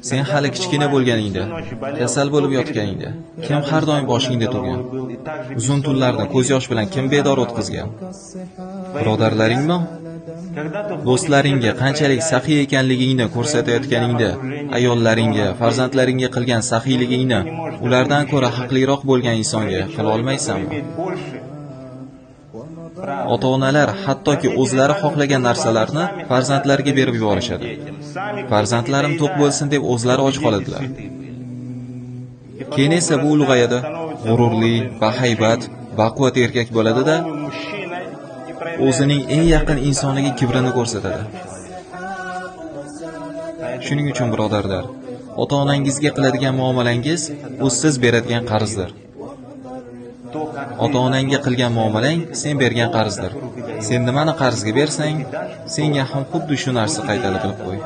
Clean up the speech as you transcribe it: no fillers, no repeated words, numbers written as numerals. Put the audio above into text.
Sen hali kichkina bo'lganingda, kasal bo'lib yotganingda, kim har doim boshingda turgan? Uzun tunlarda ko'z yosh bilan kim bedor o'tkazgan? Birodarlaringmi? Do'stlaringga qanchalik saxiy ekanligingni ko'rsatayotganingda, ayollaringga, farzandlaringga qilgan saxiyligingni ulardan ko'ra haqliroq bo'lgan insonga qila olmaysanmi? Ota-onalar hattoki o'zlari xohlagan narsalarni farzandlariga berib yuborishadi. Farzandlarim to'q bo'lsin deb o'zlari och qoladilar. Keyin esa bu ulg'ayadi, g'ururli, bahaybat, baquvvat erkak bo'ladi-da, o'zining eng yaqin insoniga kibrini ko'rsatadi. Shuning uchun birodarlar, ota-onangizga qiladigan muomalangiz u siz beradigan qarzdir. Ota-onangga qilgan muomalang sen bergan qarzdir. Sen nimani qarzga bersang, senga ham xuddi shu narsa qaytadi, bilib qo'y.